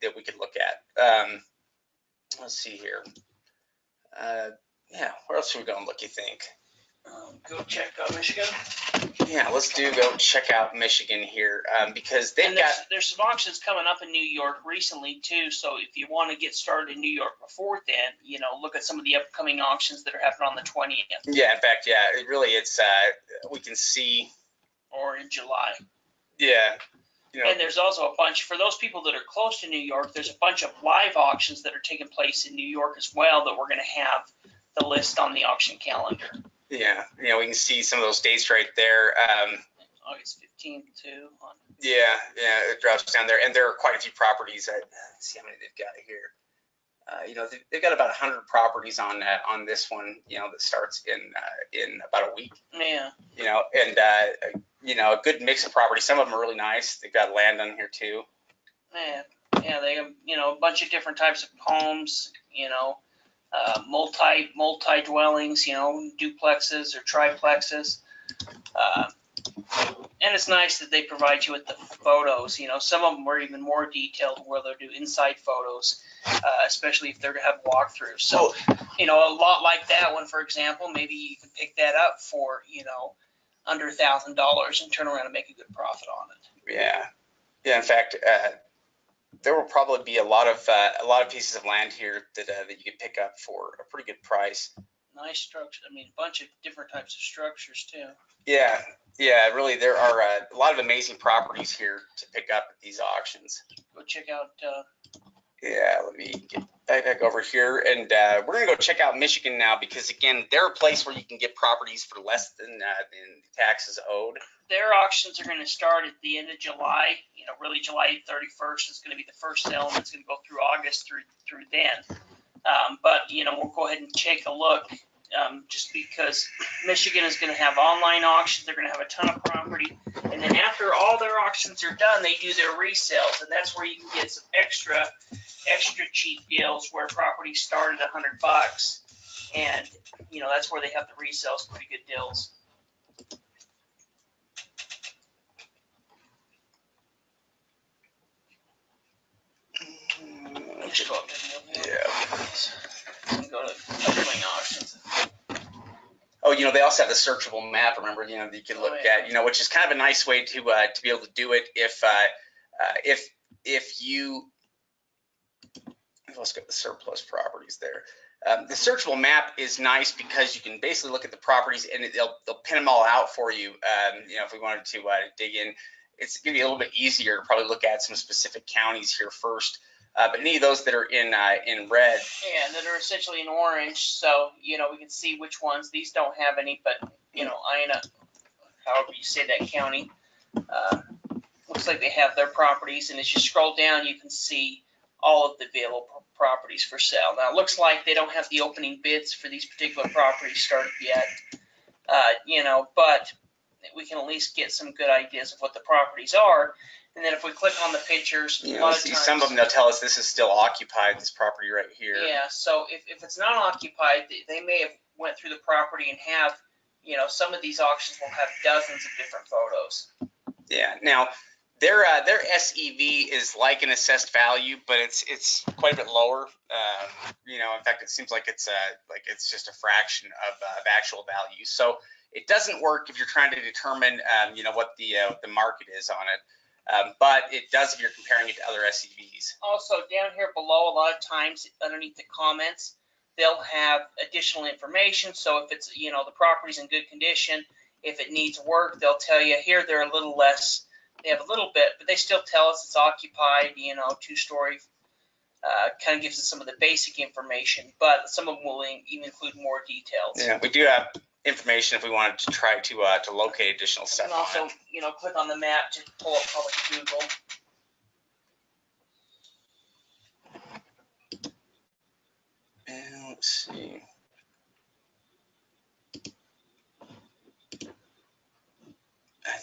that we could look at. Let's see here. Where else should we go and look, you think? Go check out Michigan. Yeah, let's go check out Michigan here, because there's some auctions coming up in New York recently too. So if you want to get started in New York before then, look at some of the upcoming auctions that are happening on the 20th. Yeah, in fact, it's we can see. Or in July. Yeah. And there's also a bunch, for those people that are close to New York, there's a bunch of live auctions that are taking place in New York as well that we're going to have the list on the auction calendar. Yeah, we can see some of those dates right there. August 15th too. Yeah, it drops down there, and there are quite a few properties. Let's see how many they've got here. They've got about 100 properties on this one. That starts in about a week. Yeah. A good mix of properties. Some of them are really nice. They've got land on here too. Yeah. They have a bunch of different types of homes. Multi dwellings. Duplexes or triplexes. And it's nice that they provide you with the photos. Some of them are even more detailed, where they'll do inside photos, especially if they're to have walkthroughs. So, a lot like that one, for example, maybe you can pick that up for, under $1,000 and turn around and make a good profit on it. Yeah. In fact, there will probably be a lot of pieces of land here that you can pick up for a pretty good price. Nice structure. A bunch of different types of structures too. Yeah. Really, there are a lot of amazing properties here to pick up at these auctions. Go check out. Let me get back over here, and we're gonna go check out Michigan now, because again, they're a place where you can get properties for less than taxes owed. Their auctions are going to start at the end of July. Really July 31st is going to be the first sale, and it's going to go through August through then. But we'll go ahead and take a look. Just because Michigan is going to have online auctions, they're going to have a ton of property, and then after all their auctions are done, they do their resales, and that's where you can get some extra cheap deals where properties start at $100, and that's where they have the resales, pretty good deals. Let's go up and go to upcoming auctions. Oh, they also have the searchable map. Remember, that you can look at, which is kind of a nice way to be able to do it. If you, let's go to the surplus properties there. The searchable map is nice because you can basically look at the properties, and they'll pin them all out for you. If we wanted to dig in, it's going to be a little bit easier to probably look at some specific counties here first. But any of those that are in red. Yeah, that are essentially in orange. So, we can see which ones. These don't have any, but, Ina, however you say that county, looks like they have their properties. And as you scroll down, you can see all of the available properties for sale. Now, it looks like they don't have the opening bids for these particular properties started yet, but we can at least get some good ideas of what the properties are. And then if we click on the pictures, a lot of times, some of them, they'll tell us this is still occupied, this property right here. Yeah, so if it's not occupied, they may have went through the property and have, some of these auctions will have dozens of different photos. Yeah, now their SEV is like an assessed value, but it's quite a bit lower. In fact, it seems like it's just a fraction of actual value. So it doesn't work if you're trying to determine, what the market is on it. But it does if you're comparing it to other SEVs. Also, down here below, a lot of times underneath the comments, they'll have additional information. So if it's, the property's in good condition, if it needs work, they'll tell you here they're a little less. They have a little bit, but they still tell us it's occupied, 2-story. Kind of gives us some of the basic information, but some of them will even include more details. Yeah, we do have information if we wanted to try to locate additional stuff. And also, click on the map to pull up public Google. And let's see.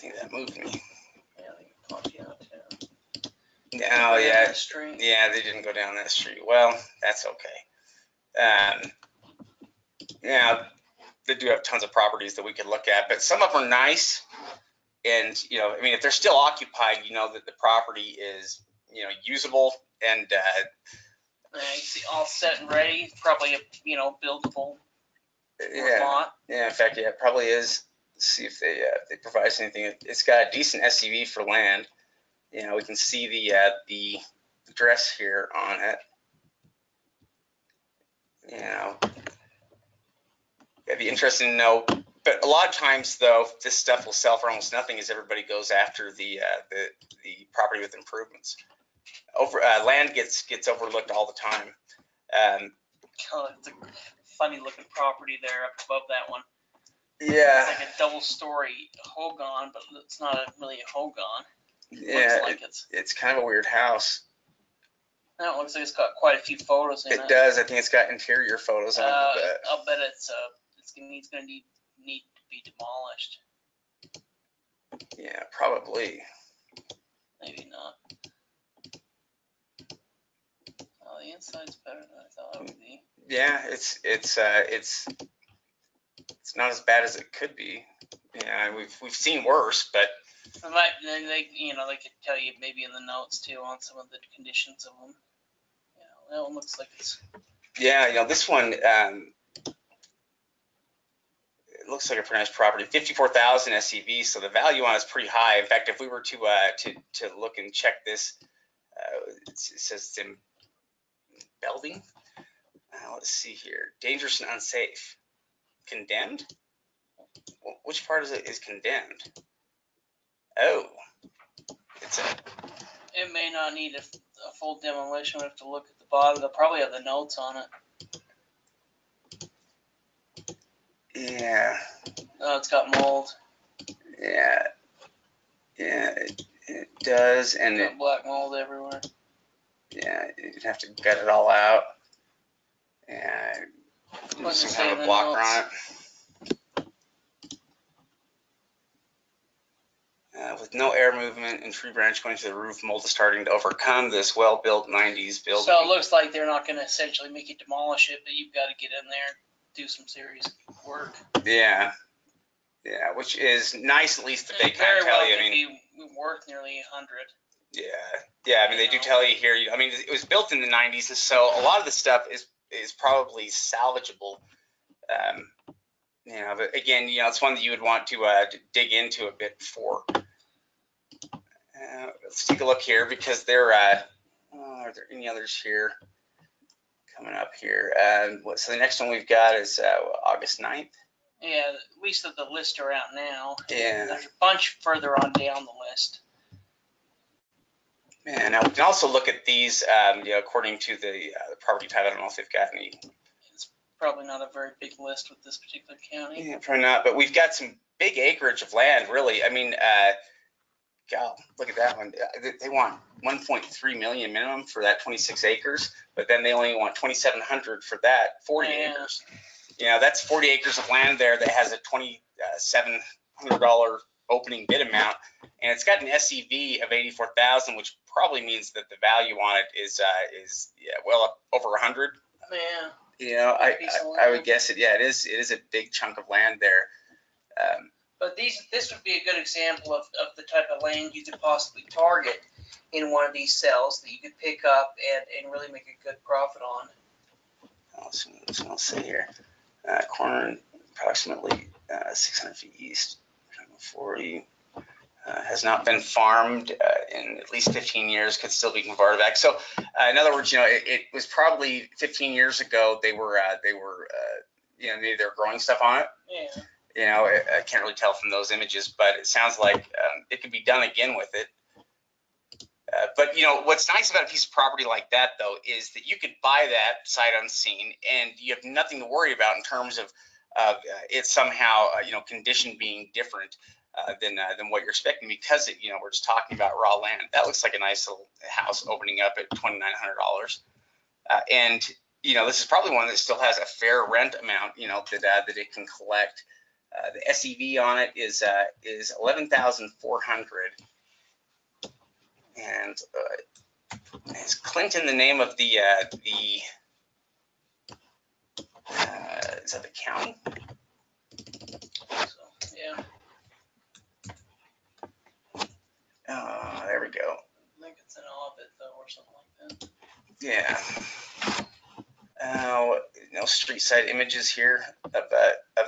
think that moved me. Yeah, they can talk you out too. Oh, yeah. Street. Yeah, they didn't go down that street. Well, that's okay. Yeah, they do have tons of properties that we could look at, but some of them are nice. And, you know, I mean, if they're still occupied, you know that the property is, you know, usable and, It's all set and ready. Probably a, you know, buildable yeah, lot. yeah, in fact, yeah, it probably is. Let's see if they provide us anything. It's got a decent SCV for land. You know, we can see the address here on it. You know, it'd be interesting to know. But a lot of times, though, this stuff will sell for almost nothing as everybody goes after the property with improvements. Land gets overlooked all the time. Oh, it's a funny looking property there up above that one. Yeah. It's like a double story hogan, but it's not really a hogan. Yeah. Looks like it's kind of a weird house. No, it looks like it's got quite a few photos in it. It does. I think it's got interior photos on it. I'll bet it's gonna need to be demolished. Yeah, probably. Maybe not. Oh, the inside's better than I thought it would be. Yeah, it's not as bad as it could be. Yeah, we've seen worse, but they could tell you maybe in the notes too on some of the conditions of them. That one looks like it's. Yeah, you know, this one it looks like a pretty nice property. 54,000 SCV, so the value on it is pretty high. In fact, if we were to look and check this, it says it's in Belding. Let's see here. Dangerous and unsafe. Condemned? Which part is condemned? Oh, It may not need a full demolition. We have to look at the bottom. They'll probably have the notes on it. Yeah. Oh, it's got mold. Yeah. Yeah, it does, and got black mold everywhere. Yeah, you'd have to gut it all out. And some kind of a blocker on it. With no air movement and tree branch going to the roof, mold is starting to overcome this well-built 90s building. So it looks like they're not going to essentially make you demolish it, but you've got to get in there and do some serious work. Yeah. Yeah, which is nice, at least that they kind of tell you. I mean, be worth nearly 100. Yeah. Yeah, I mean, they do tell you here. I mean, it was built in the 90s, and so a lot of the stuff is probably salvageable. You know, but again, you know, it's one that you would want to dig into a bit before. Let's take a look here because are there any others here coming up here? So the next one we've got is August 9th. Yeah, at least of the list are out now. Yeah. There's a bunch further on down the list. Yeah, now we can also look at these, you know, according to the property type. I don't know if they've got any. It's probably not a very big list with this particular county. Yeah, probably not. But we've got some big acreage of land, really. I mean, God, look at that one. They want 1.3 million minimum for that 26 acres, but then they only want 2,700 for that 40 acres. You know, that's 40 acres of land there that has a $2,700 opening bid amount, and it's got an SCV of 84,000, which probably means that the value on it is well up over 100. Yeah. You know, I would guess it. Yeah, it is a big chunk of land there. But this would be a good example of the type of land you could possibly target in one of these cells that you could pick up and really make a good profit on. I'll say here. Corner approximately 600 feet east. 40 has not been farmed in at least 15 years. Could still be converted back. So, in other words, you know, it was probably 15 years ago. They were you know, maybe they were growing stuff on it. Yeah. You know, I can't really tell from those images, but it sounds like it could be done again with it. But, you know, what's nice about a piece of property like that, though, is that you could buy that sight unseen, and you have nothing to worry about in terms of it somehow, you know, condition being different than what you're expecting, because you know, we're just talking about raw land. That looks like a nice little house opening up at $2,900, and you know, this is probably one that still has a fair rent amount, you know, that it can collect. The SEV on it is 11,400. And is Clinton the name of the is that the county? So, yeah, There we go. I think it's an Ovid though, or something like that. Yeah. No street side images here of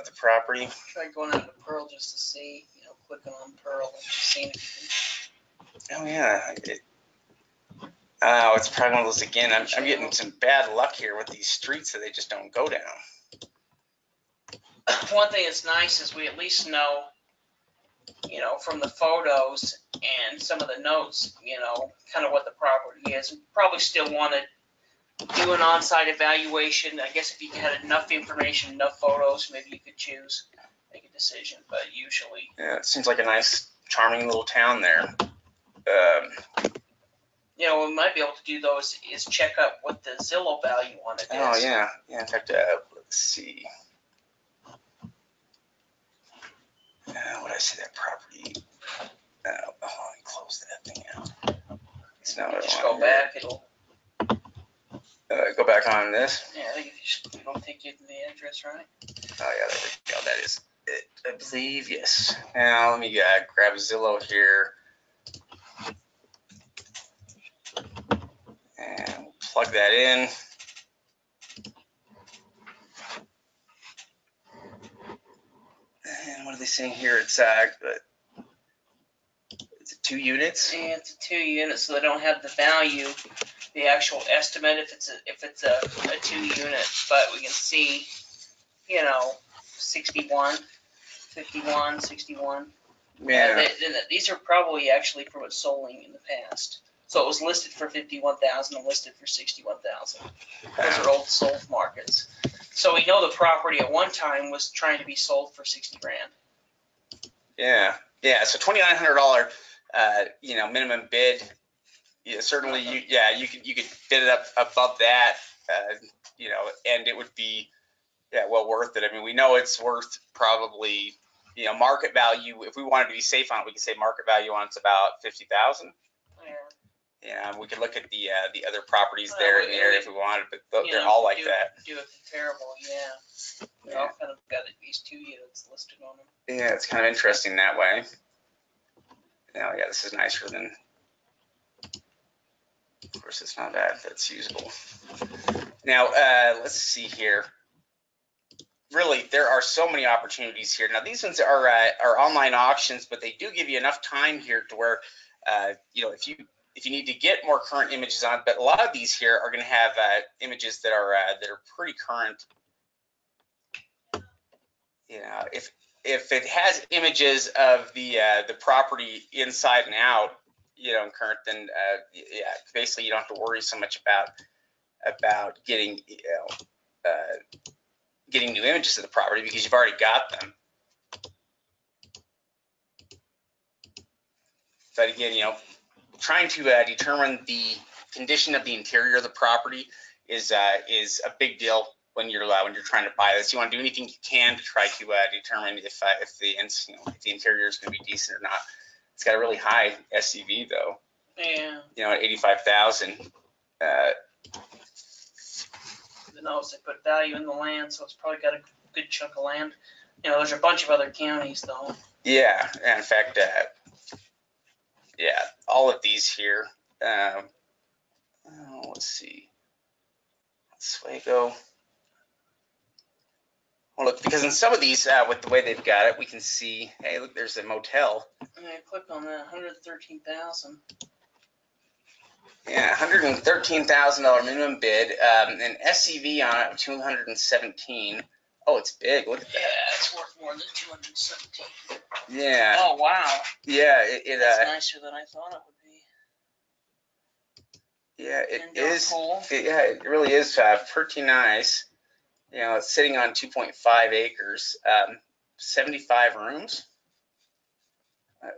the property. Try going out to Pearl just to see, clicking on Pearl and just seeing if you can. Oh yeah. It's probably one of those again. I'm getting some bad luck here with these streets that they just don't go down. One thing that's nice is we at least know, from the photos and some of the notes, kind of what the property is. We probably still want to do an on-site evaluation. I guess if you had enough information, enough photos, maybe you could choose, make a decision. But usually, Yeah, it seems like a nice, charming little town there. what we might be able to do though is check up what the Zillow value on it is. Oh yeah. In fact, let's see. What did I say that property? Let me close that thing out. It's not what I Just want go here. back. It'll. Go back on this. Yeah, I think it don't take you to the address, right? Oh yeah, there we go. That is it, I believe. Yes. Now let me grab Zillow here and plug that in. And what are they saying here? It's 2 units. And it's a 2 unit, so they don't have the value, the actual estimate if it's a 2 unit. But we can see, 61, 51, 61. Yeah. These are probably actually from it sold in the past. So it was listed for 51,000 and listed for 61,000. Those are old sold markets. So we know the property at one time was trying to be sold for 60 grand. Yeah. So $2,900, minimum bid. Yeah, certainly. You could bid it up above that, and it would be well worth it. I mean, we know it's worth probably market value. If we wanted to be safe on it, we could say market value on it's about 50,000. Yeah. Yeah, we could look at the other proproperties there in the area if we wanted, but they're all like that. Do a comparable, yeah. They all kind of got at least 2 units listed on them. Yeah, it's kind of interesting that way. Yeah, this is nicer than. Of course, it's not bad. That's usable. Now, let's see here. Really, there are so many opportunities here. Now, these ones are online auctions, but they do give you enough time here to where, if you need to get more current images on, but a lot of these here are going to have images that are pretty current. If it has images of the property inside and out, current, then basically you don't have to worry so much about getting getting new images of the property because you've already got them. But again, trying to determine the condition of the interior of the property is a big deal when you're trying to buy this. You want to do anything you can to try to determine if the interior is going to be decent or not. It's got a really high SCV though. Yeah. At 85,000. They put value in the land, so it's probably got a good chunk of land. There's a bunch of other counties though. Yeah, in fact, all of these here. Let's see. Oswego. Well, look, because in some of these, with the way they've got it, we can see, hey, look, there's a motel. Click on that, 113,000. Yeah, $113,000 minimum bid, an SCV on it of 217. Oh, it's big. Look at that. Yeah, it's worth more than 217. Yeah. Oh wow. Yeah, That's nicer than I thought it would be. Yeah, it Indoor is. pool. It really is pretty nice. It's sitting on 2.5 acres, 75 rooms.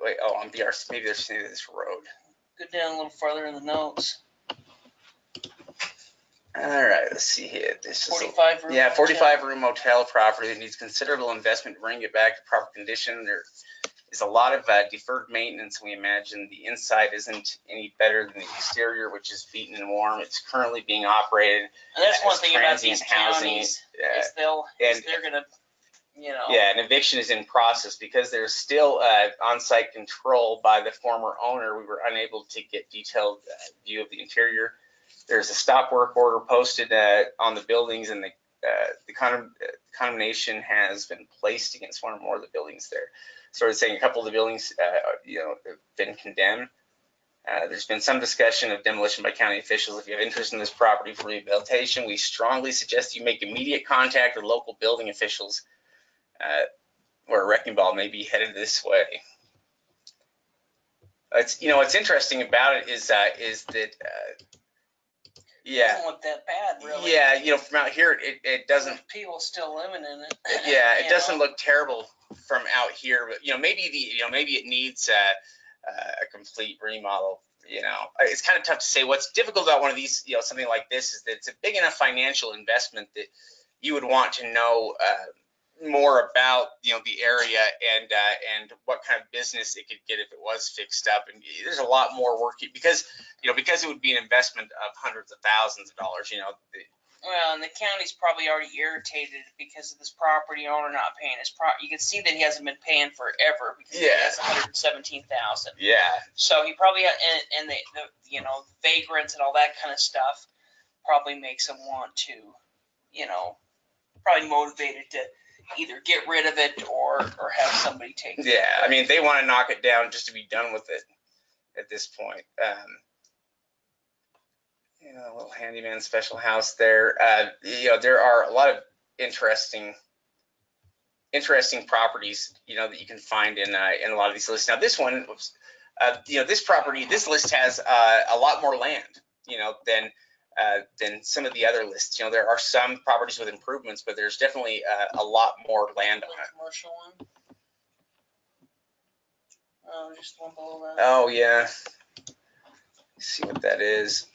Wait, on BRC, maybe they're saying this road. Go down a little farther in the notes. All right, let's see here. This is 45 room. yeah, hotel. 45 room hotel property that needs considerable investment to bring it back to proper condition. There is a lot of deferred maintenance. We imagine the inside isn't any better than the exterior, which is beaten and warm. It's currently being operated. And that's one as thing about these transient housing. counties And is they're gonna, you know. yeah, an eviction is in process because there's still on-site control by the former owner. We were unable to get detailed view of the interior. There's a stop work order posted on the buildings, and the condemnation has been placed against one or more of the buildings there. Sort of saying a couple of the buildings, have been condemned. There's been some discussion of demolition by county officials. If you have interest in this property for rehabilitation, we strongly suggest you make immediate contact with local building officials, or a wrecking ball may be headed this way. What's interesting about it is that It doesn't look that bad, really. yeah, from out here it doesn't. There's people still living in it. Yeah, it doesn't look terrible from out here, but maybe maybe it needs a complete remodel. It's kind of tough to say. What's difficult about one of these, something like this, is that it's a big enough financial investment that you would want to know more about the area and what kind of business it could get if it was fixed up. And there's a lot more work because it would be an investment of hundreds of thousands of dollars. Well, and the county's probably already irritated because of this property owner not paying his You can see that he hasn't been paying forever because he has $117,000. Yeah. So he probably and the vagrants and all that kind of stuff probably makes him want to, probably motivated to either get rid of it or have somebody take it. Yeah, I mean, they want to knock it down just to be done with it at this point. A little handyman special house there. There are a lot of interesting properties, that you can find in a lot of these lists. Now, this one, this list has a lot more land, than some of the other lists. There are some properties with improvements, but there's definitely a lot more land on it. Commercial one? Oh, just one below that. Oh, yeah. Let's see what that is.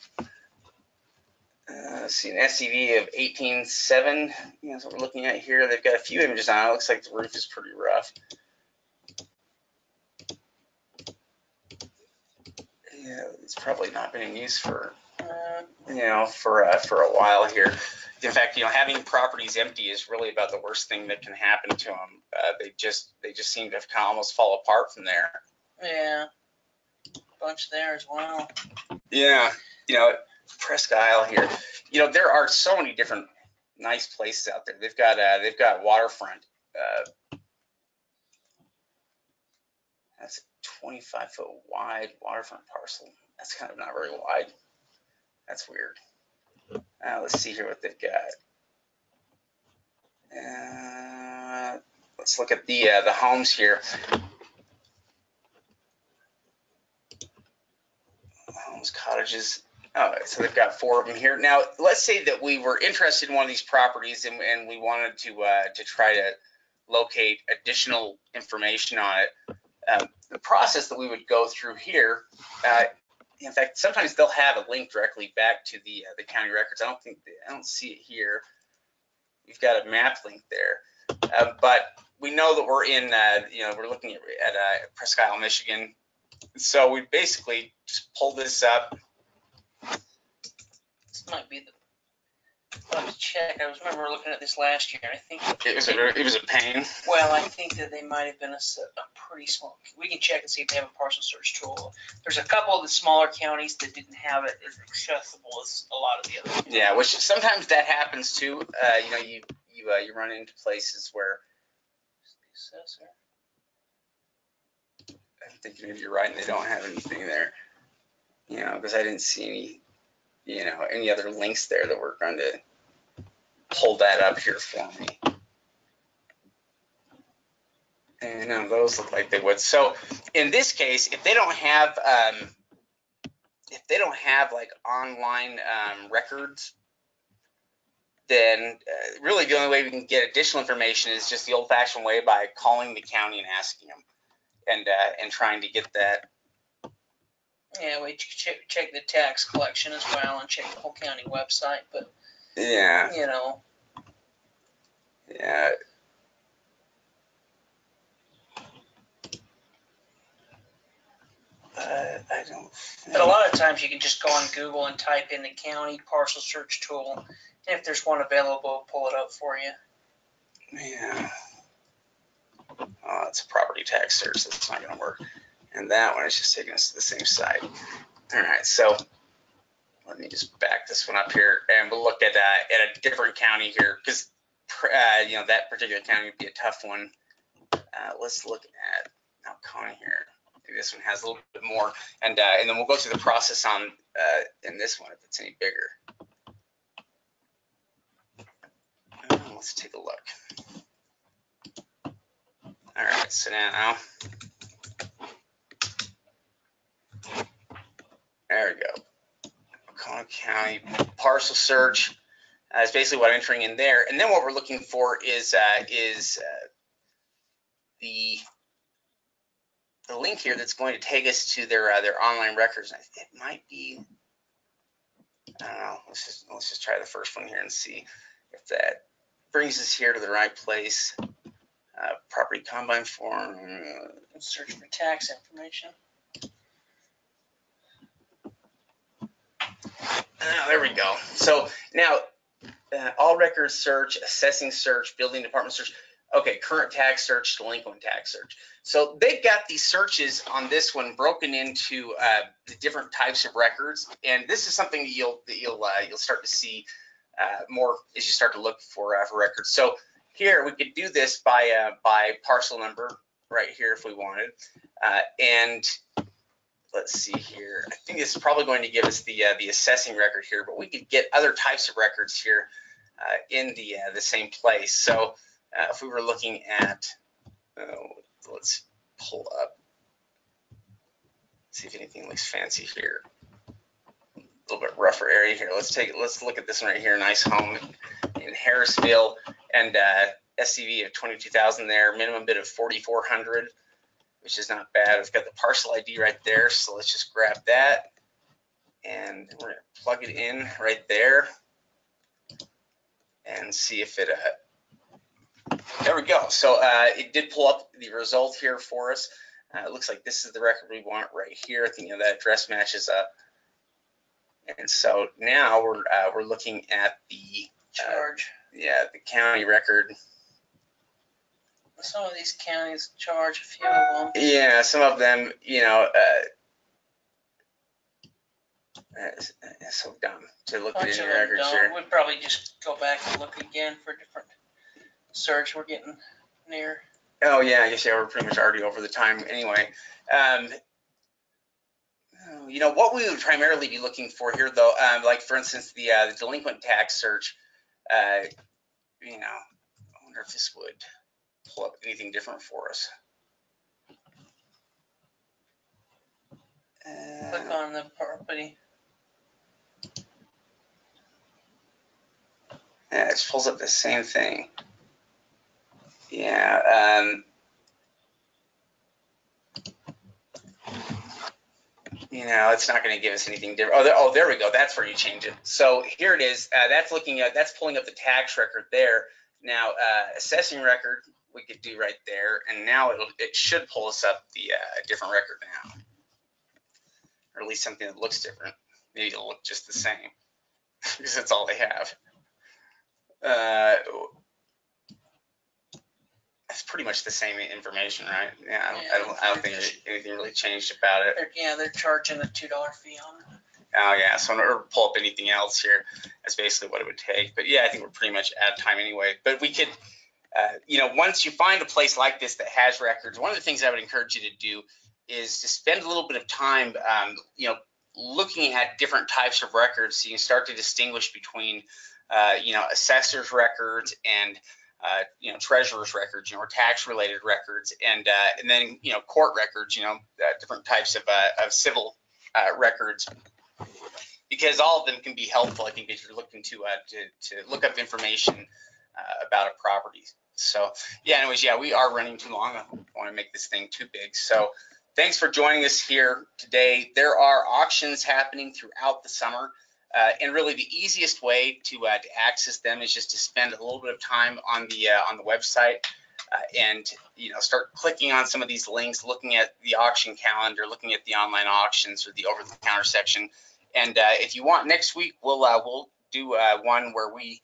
Let's see, an SCV of 18.7. That's what we're looking at here. They've got a few images on it. It looks like the roof is pretty rough. Yeah, it's probably not been in use for for a while here. In fact, having properties empty is really about the worst thing that can happen to them. They just seem to have kind of almost fall apart from there. Yeah, bunch there as well. Yeah, Presque Isle here. There are so many different nice places out there. They've got waterfront. That's a 25-foot wide waterfront parcel. That's kind of not very wide. That's weird. Let's see here what they've got. Let's look at the homes here. Homes, cottages. All right, so they've got 4 of them here. Now, let's say that we were interested in one of these properties and we wanted to try to locate additional information on it. The process that we would go through here, in fact, sometimes they'll have a link directly back to the county records. I don't see it here. We've got a map link there, but we know that we're in, we're looking at Presque Isle, Michigan. So we basically just pull this up. This might be I'll have to check. I remember looking at this last year. I think it was a pain. Well, I think that they might have been a pretty small. We can check and see if they have a parcel search tool. There's a couple of the smaller counties that didn't have it as accessible as a lot of the others. Yeah, which sometimes that happens too. You run into places where. Assessor. I'm thinking if you're right and they don't have anything there, because I didn't see any other links there that were going to pull that up here for me. And none of those look like they would. So in this case, if they don't have like online records, then really the only way we can get additional information is just the old-fashioned way by calling the county and asking them, and trying to get that Yeah, we check the tax collection as well and check the whole county website, but, Yeah, you know, yeah. I don't but a lot of times you can just go on Google and type in the county parcel search tool, and if there's one available, pull it up for you. Yeah. Oh, it's a property tax search. That's not going to work. And that one is just taking us to the same site. All right, so let me just back this one up here, and we'll look at a different county here, because you know, that particular county would be a tough one. Let's look at Alcona here. Maybe this one has a little bit more, and then we'll go through the process on in this one if it's any bigger. Let's take a look. All right, so now there we go. Alcona County parcel search is basically what I'm entering in there, and then what we're looking for is the link here that's going to take us to their online records. It might be, I don't know. Let's just try the first one here and see if that brings us here to the right place. Property combine form. Search for tax information. There we go. So now, all records search, assessing search, building department search. Okay, current tax search, delinquent tax search. So they've got these searches on this one broken into the different types of records, and this is something that you'll start to see more as you start to look for records. So here we could do this by parcel number right here if we wanted, and let's see here. I think this is probably going to give us the assessing record here, but we could get other types of records here in the same place. So if we were looking at, let's pull up, see if anything looks fancy here. A little bit rougher area here. Let's look at this one right here. Nice home in Harrisville, and SCV of 22,000 there. Minimum bid of 4,400, which is not bad. I've got the parcel ID right there, so let's just grab that, and we're gonna plug it in right there, and see if it. There we go. So it did pull up the result here for us. It looks like this is the record we want right here. I think that address matches up. And so now we're looking at the charge. The county record. Some of these counties charge a few of them. Yeah, some of them, it's so dumb to look at any records here. We'd probably just go back and look again for different search. We're getting near. Oh yeah, I guess we're pretty much already over the time anyway. What we would primarily be looking for here, though, like for instance, the delinquent tax search. I wonder if this would pull up anything different for us. Click on the property. Yeah, it pulls up the same thing. Yeah. It's not going to give us anything different. Oh, there we go. That's where you change it. So here it is. That's pulling up the tax record there. Now, assessing record we could do right there, and now it should pull us up the different record now, or at least something that looks different. Maybe it'll look just the same because that's all they have. It's pretty much the same information, right? Yeah, I don't think anything really changed about it. They're charging a $2 fee on it. Oh yeah, so in order to pull up anything else here, that's basically what it would take. But yeah, I think we're pretty much out of time anyway. But we could, once you find a place like this that has records, one of the things I would encourage you to do is to spend a little bit of time, looking at different types of records, so you can start to distinguish between, assessor's records and treasurer's records, or tax-related records, and then court records, different types of civil records, because all of them can be helpful, I think, if you're looking to look up information about a property. So yeah, anyways, yeah, we are running too long. I don't want to make this thing too big. So thanks for joining us here today. There are auctions happening throughout the summer, and really the easiest way to access them is just to spend a little bit of time on the website and start clicking on some of these links, looking at the auction calendar, looking at the online auctions or the over-the-counter section. And if you want, next week we'll do one where we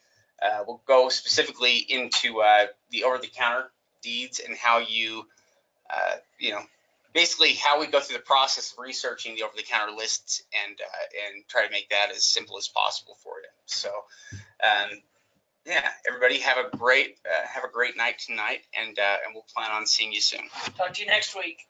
will go specifically into the over-the-counter deeds and how you basically how we go through the process of researching the over-the-counter lists and try to make that as simple as possible for you. So yeah, everybody have a great night tonight, and we'll plan on seeing you soon. Talk to you next week.